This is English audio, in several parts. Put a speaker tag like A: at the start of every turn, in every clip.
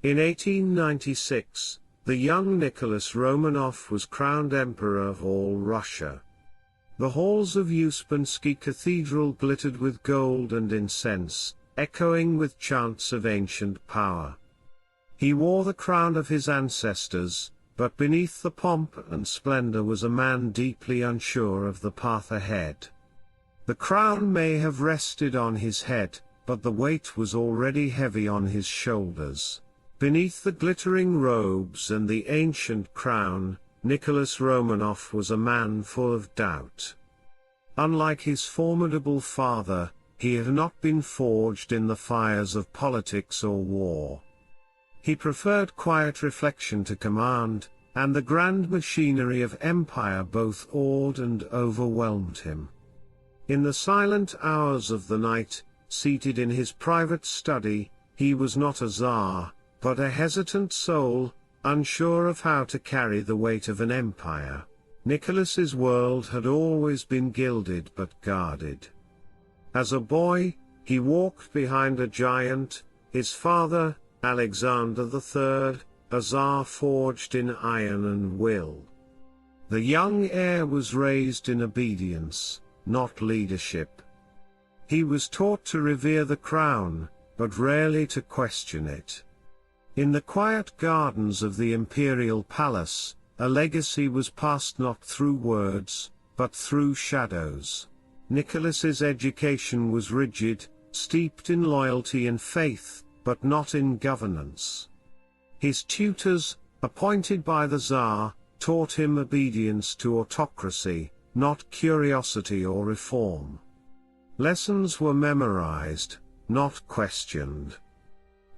A: In 1896, the young Nicholas Romanov was crowned Emperor of all Russia. The halls of Uspensky Cathedral glittered with gold and incense, echoing with chants of ancient power. He wore the crown of his ancestors, but beneath the pomp and splendor was a man deeply unsure of the path ahead. The crown may have rested on his head, but the weight was already heavy on his shoulders. Beneath the glittering robes and the ancient crown, Nicholas Romanov was a man full of doubt. Unlike his formidable father, he had not been forged in the fires of politics or war. He preferred quiet reflection to command, and the grand machinery of empire both awed and overwhelmed him. In the silent hours of the night, seated in his private study, he was not a Tsar, but a hesitant soul, unsure of how to carry the weight of an empire. Nicholas's world had always been gilded but guarded. As a boy, he walked behind a giant, his father, Alexander III, a Tsar forged in iron and will. The young heir was raised in obedience, not leadership. He was taught to revere the crown, but rarely to question it. In the quiet gardens of the imperial palace, a legacy was passed not through words, but through shadows. Nicholas's education was rigid, steeped in loyalty and faith, but not in governance. His tutors, appointed by the Tsar, taught him obedience to autocracy, not curiosity or reform. Lessons were memorized, not questioned.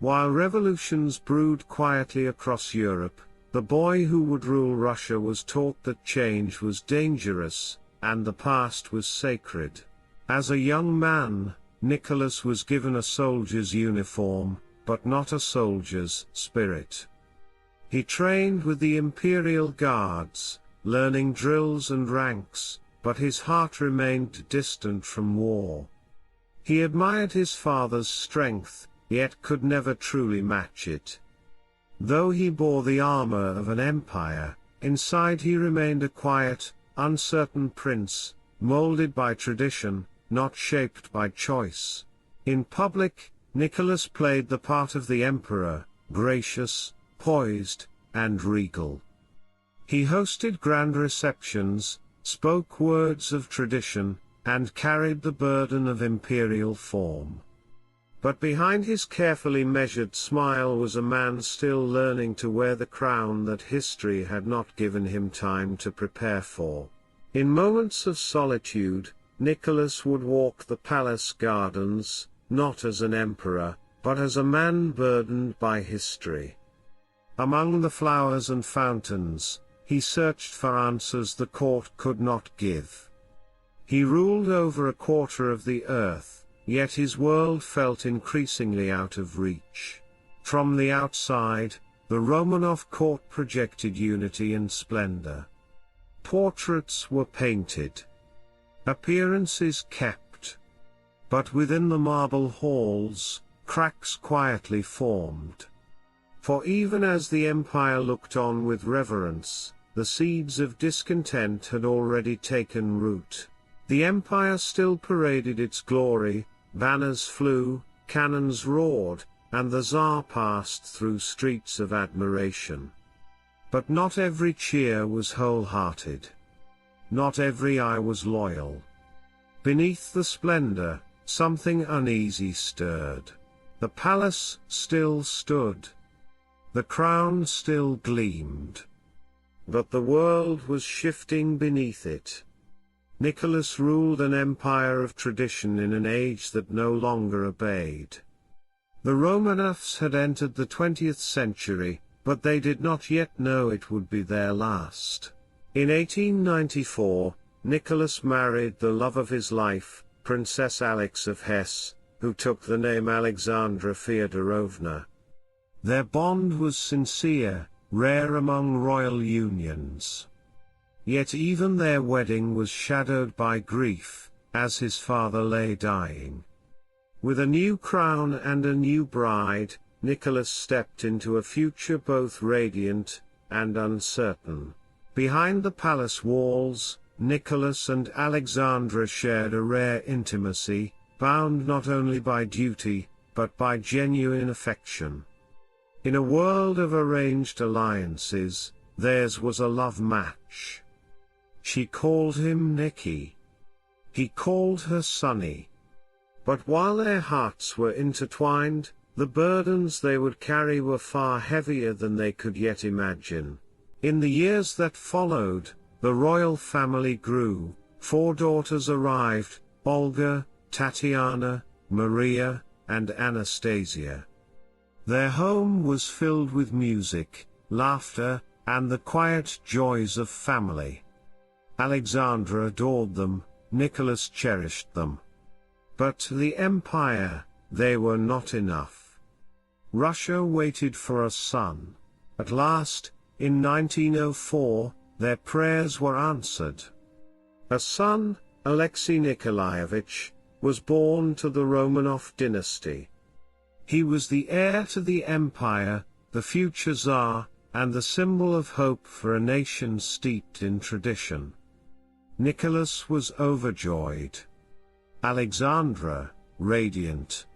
A: While revolutions brewed quietly across Europe, the boy who would rule Russia was taught that change was dangerous, and the past was sacred. As a young man, Nicholas was given a soldier's uniform, but not a soldier's spirit. He trained with the imperial guards, learning drills and ranks, but his heart remained distant from war. He admired his father's strength, yet could never truly match it. Though he bore the armor of an empire, inside he remained a quiet, uncertain prince, molded by tradition, not shaped by choice. In public, Nicholas played the part of the emperor, gracious, poised, and regal. He hosted grand receptions, spoke words of tradition, and carried the burden of imperial form. But behind his carefully measured smile was a man still learning to wear the crown that history had not given him time to prepare for. In moments of solitude, Nicholas would walk the palace gardens, not as an emperor, but as a man burdened by history. Among the flowers and fountains, he searched for answers the court could not give. He ruled over a quarter of the earth, yet his world felt increasingly out of reach. From the outside, the Romanov court projected unity and splendor. Portraits were painted. Appearances kept. But within the marble halls, cracks quietly formed. For even as the empire looked on with reverence, the seeds of discontent had already taken root. The empire still paraded its glory, banners flew, cannons roared, and the Tsar passed through streets of admiration. But not every cheer was wholehearted. Not every eye was loyal. Beneath the splendor, something uneasy stirred. The palace still stood. The crown still gleamed. But the world was shifting beneath it. Nicholas ruled an empire of tradition in an age that no longer obeyed. The Romanovs had entered the 20th century, but they did not yet know it would be their last. In 1894, Nicholas married the love of his life, Princess Alix of Hesse, who took the name Alexandra Fyodorovna. Their bond was sincere, rare among royal unions. Yet even their wedding was shadowed by grief, as his father lay dying. With a new crown and a new bride, Nicholas stepped into a future both radiant and uncertain. Behind the palace walls, Nicholas and Alexandra shared a rare intimacy, bound not only by duty, but by genuine affection. In a world of arranged alliances, theirs was a love match. She called him Nicky. He called her Sonny. But while their hearts were intertwined, the burdens they would carry were far heavier than they could yet imagine. In the years that followed, the royal family grew. 4 daughters arrived: Olga, Tatiana, Maria, and Anastasia. Their home was filled with music, laughter, and the quiet joys of family. Alexandra adored them, Nicholas cherished them. But to the empire, they were not enough. Russia waited for a son. At last, in 1904, their prayers were answered. A son, Alexei Nikolaevich, was born to the Romanov dynasty. He was the heir to the empire, the future Tsar, and the symbol of hope for a nation steeped in tradition. Nicholas was overjoyed. Alexandra, radiant.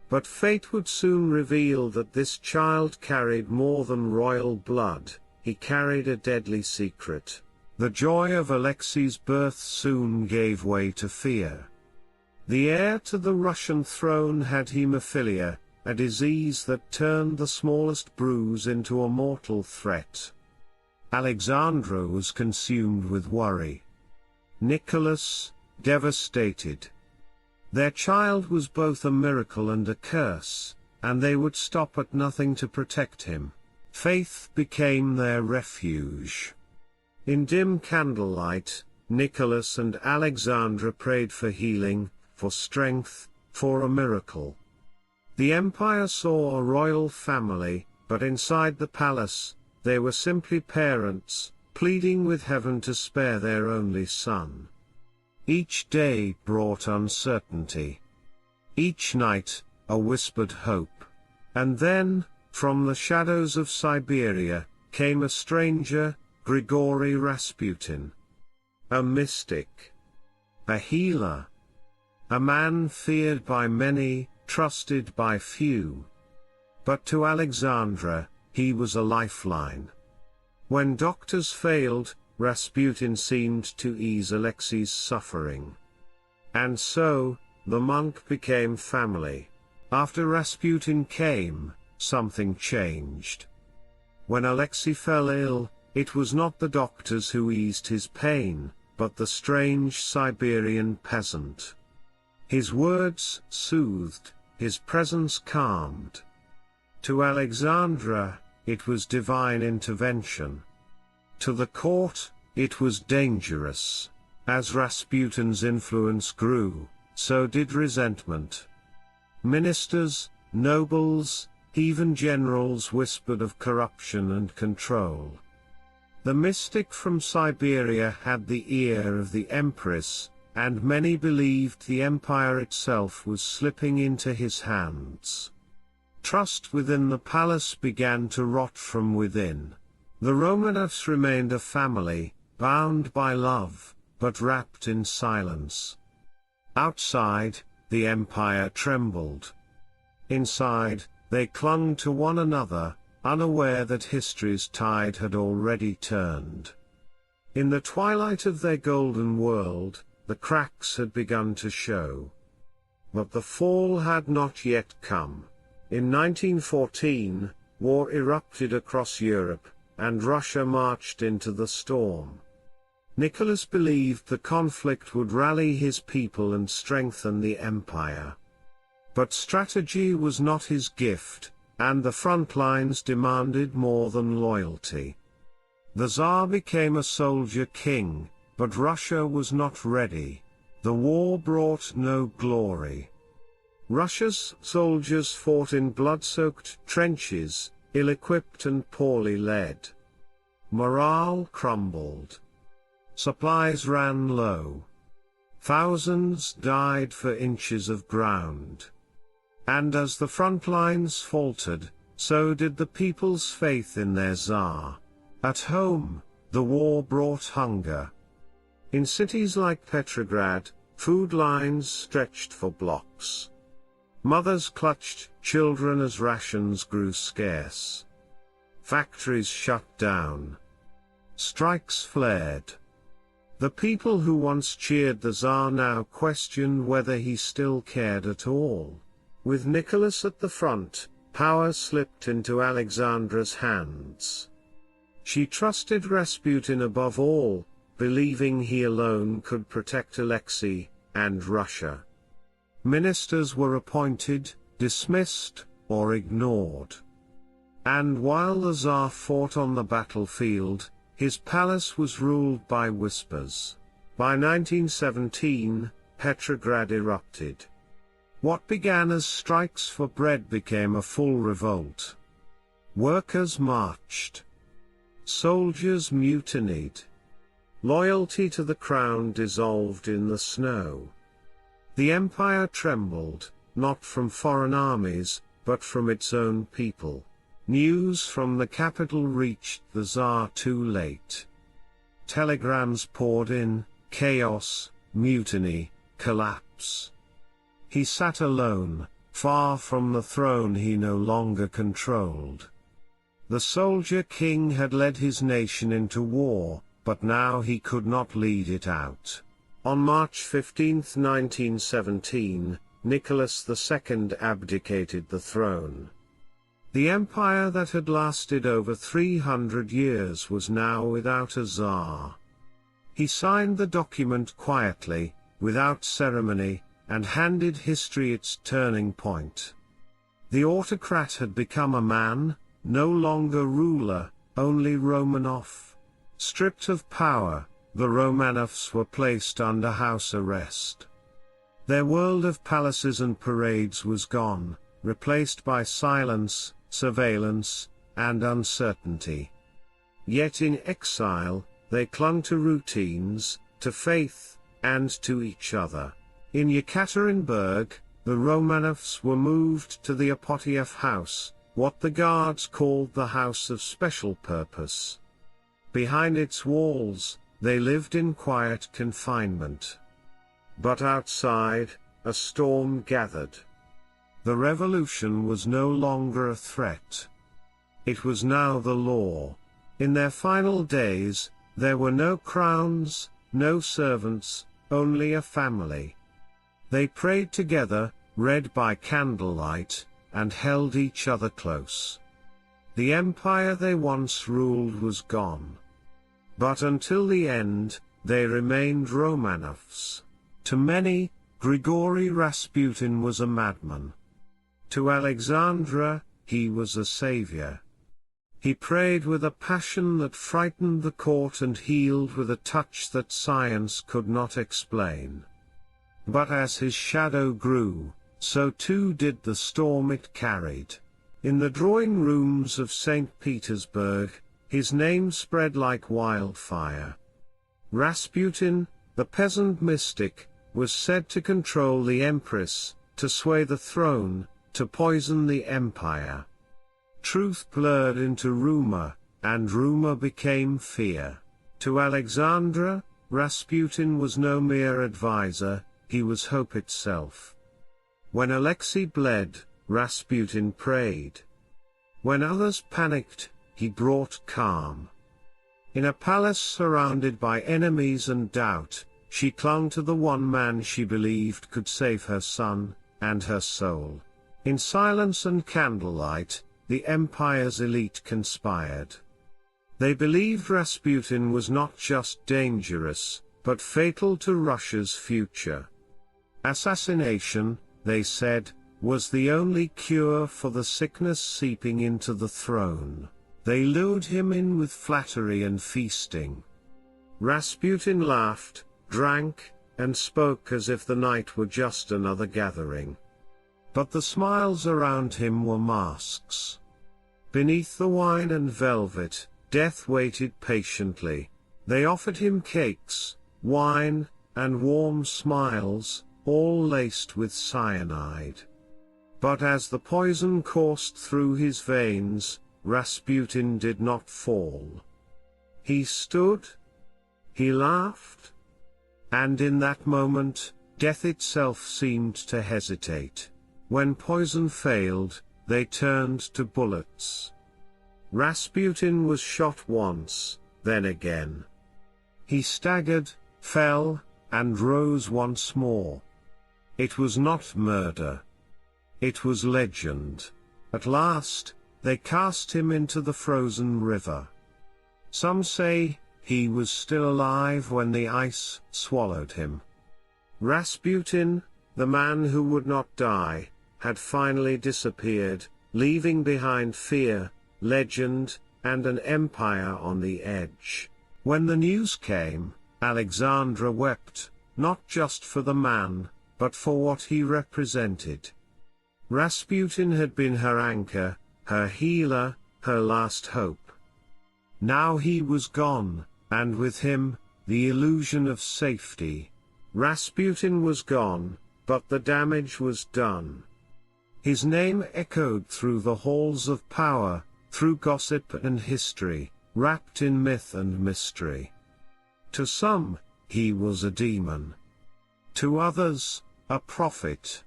A: But fate would soon reveal that this child carried more than royal blood. He carried a deadly secret. The joy of Alexei's birth soon gave way to fear. The heir to the Russian throne had hemophilia, a disease that turned the smallest bruise into a mortal threat. Alexandra was consumed with worry. Nicholas, devastated. Their child was both a miracle and a curse, and they would stop at nothing to protect him. Faith became their refuge. In dim candlelight, Nicholas and Alexandra prayed for healing, for strength, for a miracle. The empire saw a royal family, but inside the palace, they were simply parents, pleading with heaven to spare their only son. Each day brought uncertainty. Each night, a whispered hope. And then, from the shadows of Siberia, came a stranger, Grigory Rasputin. A mystic. A healer. A man feared by many, trusted by few. But to Alexandra, he was a lifeline. When doctors failed, Rasputin seemed to ease Alexei's suffering. And so, the monk became family. After Rasputin came, something changed. When Alexei fell ill, it was not the doctors who eased his pain, but the strange Siberian peasant. His words soothed, his presence calmed. To Alexandra, it was divine intervention. To the court, it was dangerous. As Rasputin's influence grew, so did resentment. Ministers, nobles, even generals whispered of corruption and control. The mystic from Siberia had the ear of the empress, and many believed the empire itself was slipping into his hands. Trust within the palace began to rot from within. The Romanovs remained a family, bound by love, but wrapped in silence. Outside, the empire trembled. Inside, they clung to one another, unaware that history's tide had already turned. In the twilight of their golden world, the cracks had begun to show. But the fall had not yet come. In 1914, war erupted across Europe, and Russia marched into the storm. Nicholas believed the conflict would rally his people and strengthen the empire. But strategy was not his gift, and the front lines demanded more than loyalty. The Tsar became a soldier king, but Russia was not ready. The war brought no glory. Russia's soldiers fought in blood-soaked trenches, ill-equipped and poorly led. Morale crumbled. Supplies ran low. Thousands died for inches of ground. And as the front lines faltered, so did the people's faith in their Tsar. At home, the war brought hunger. In cities like Petrograd, food lines stretched for blocks. Mothers clutched children as rations grew scarce. Factories shut down. Strikes flared. The people who once cheered the Tsar now questioned whether he still cared at all. With Nicholas at the front, power slipped into Alexandra's hands. She trusted Rasputin above all, believing he alone could protect Alexei and Russia. Ministers were appointed, dismissed, or ignored. And while the Tsar fought on the battlefield, his palace was ruled by whispers. By 1917, Petrograd erupted. What began as strikes for bread became a full revolt. Workers marched. Soldiers mutinied. Loyalty to the crown dissolved in the snow. The empire trembled, not from foreign armies, but from its own people. News from the capital reached the Tsar too late. Telegrams poured in, chaos, mutiny, collapse. He sat alone, far from the throne he no longer controlled. The soldier king had led his nation into war, but now he could not lead it out. On March 15, 1917, Nicholas II abdicated the throne. The empire that had lasted over 300 years was now without a Tsar. He signed the document quietly, without ceremony, and handed history its turning point. The autocrat had become a man, no longer ruler, only Romanov. Stripped of power, the Romanovs were placed under house arrest. Their world of palaces and parades was gone, replaced by silence, surveillance, and uncertainty. Yet in exile, they clung to routines, to faith, and to each other. In Yekaterinburg, the Romanovs were moved to the Apotiev house, what the guards called the house of special purpose. Behind its walls, they lived in quiet confinement. But outside, a storm gathered. The revolution was no longer a threat. It was now the law. In their final days, there were no crowns, no servants, only a family. They prayed together, read by candlelight, and held each other close. The empire they once ruled was gone. But until the end, they remained Romanovs. To many, Grigory Rasputin was a madman. To Alexandra, he was a savior. He prayed with a passion that frightened the court and healed with a touch that science could not explain. But as his shadow grew, so too did the storm it carried. In the drawing rooms of St. Petersburg, his name spread like wildfire. Rasputin, the peasant mystic, was said to control the empress, to sway the throne, to poison the empire. Truth blurred into rumor, and rumor became fear. To Alexandra, Rasputin was no mere advisor, he was hope itself. When Alexei bled, Rasputin prayed. When others panicked, he brought calm. In a palace surrounded by enemies and doubt, she clung to the one man she believed could save her son, and her soul. In silence and candlelight, the empire's elite conspired. They believed Rasputin was not just dangerous, but fatal to Russia's future. Assassination, they said, was the only cure for the sickness seeping into the throne. They lured him in with flattery and feasting. Rasputin laughed, drank, and spoke as if the night were just another gathering. But the smiles around him were masks. Beneath the wine and velvet, death waited patiently. They offered him cakes, wine, and warm smiles, all laced with cyanide. But as the poison coursed through his veins, Rasputin did not fall. He stood. He laughed. And in that moment, death itself seemed to hesitate. When poison failed, they turned to bullets. Rasputin was shot once, then again. He staggered, fell, and rose once more. It was not murder. It was legend. At last, they cast him into the frozen river. Some say, he was still alive when the ice swallowed him. Rasputin, the man who would not die, had finally disappeared, leaving behind fear, legend, and an empire on the edge. When the news came, Alexandra wept, not just for the man, but for what he represented. Rasputin had been her anchor, her healer, her last hope. Now he was gone, and with him, the illusion of safety. Rasputin was gone, but the damage was done. His name echoed through the halls of power, through gossip and history, wrapped in myth and mystery. To some, he was a demon. To others, a prophet.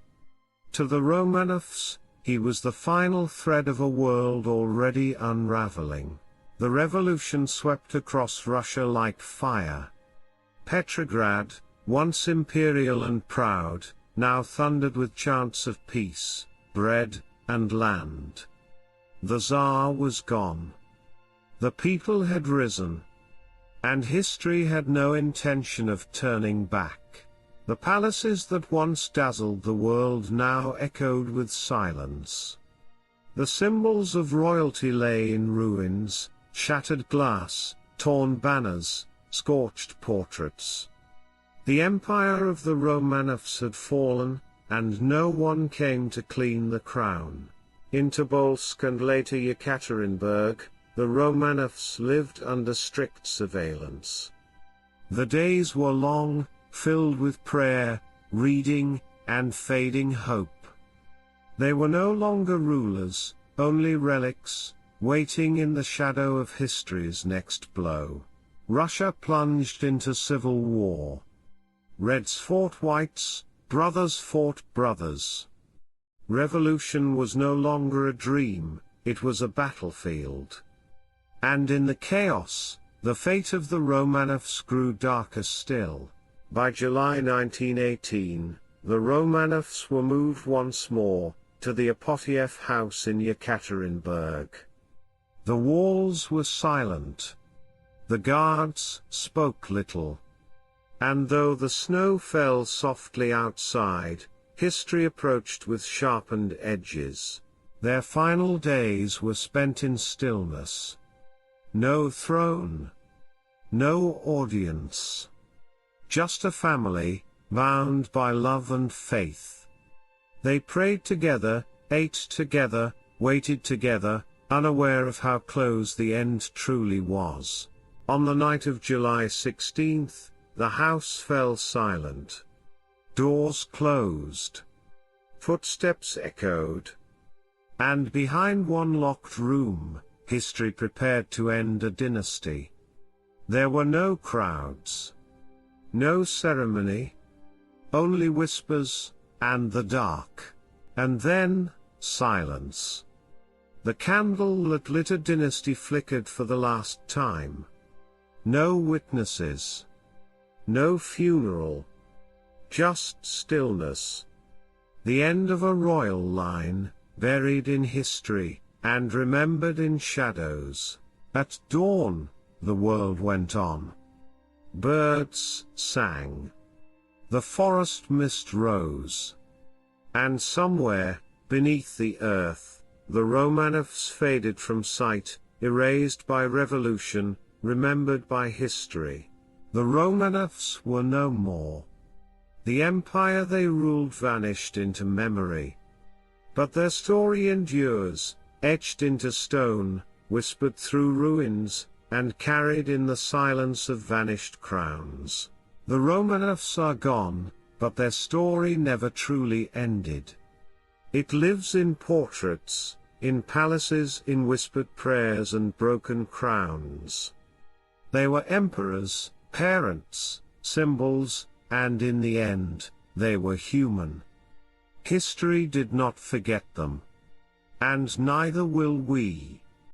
A: To the Romanovs, he was the final thread of a world already unraveling. The revolution swept across Russia like fire. Petrograd, once imperial and proud, now thundered with chants of peace, bread, and land. The Tsar was gone. The people had risen. And history had no intention of turning back. The palaces that once dazzled the world now echoed with silence. The symbols of royalty lay in ruins, shattered glass, torn banners, scorched portraits. The empire of the Romanovs had fallen, and no one came to clean the crown. In Tobolsk and later Yekaterinburg, the Romanovs lived under strict surveillance. The days were long, filled with prayer, reading, and fading hope. They were no longer rulers, only relics, waiting in the shadow of history's next blow. Russia plunged into civil war. Reds fought whites, brothers fought brothers. Revolution was no longer a dream, it was a battlefield. And in the chaos, the fate of the Romanovs grew darker still. By July 1918, the Romanovs were moved once more, to the Apotiev house in Yekaterinburg. The walls were silent. The guards spoke little. And though the snow fell softly outside, history approached with sharpened edges. Their final days were spent in stillness. No throne. No audience. Just a family, bound by love and faith. They prayed together, ate together, waited together, unaware of how close the end truly was. On the night of July 16th, the house fell silent. Doors closed. Footsteps echoed. And behind one locked room, history prepared to end a dynasty. There were no crowds. No ceremony. Only whispers, and the dark. And then, silence. The candle that lit a dynasty flickered for the last time. No witnesses. No funeral. Just stillness. The end of a royal line, buried in history, and remembered in shadows. At dawn, the world went on. Birds sang. The forest mist rose. And somewhere, beneath the earth, the Romanovs faded from sight, erased by revolution, remembered by history. The Romanovs were no more. The empire they ruled vanished into memory. But their story endures, etched into stone, whispered through ruins, and carried in the silence of vanished crowns. The Romanovs are gone, but their story never truly ended. It lives in portraits, in palaces, in whispered prayers and broken crowns. They were emperors, parents, symbols, and in the end, they were human. History did not forget them. And neither will we.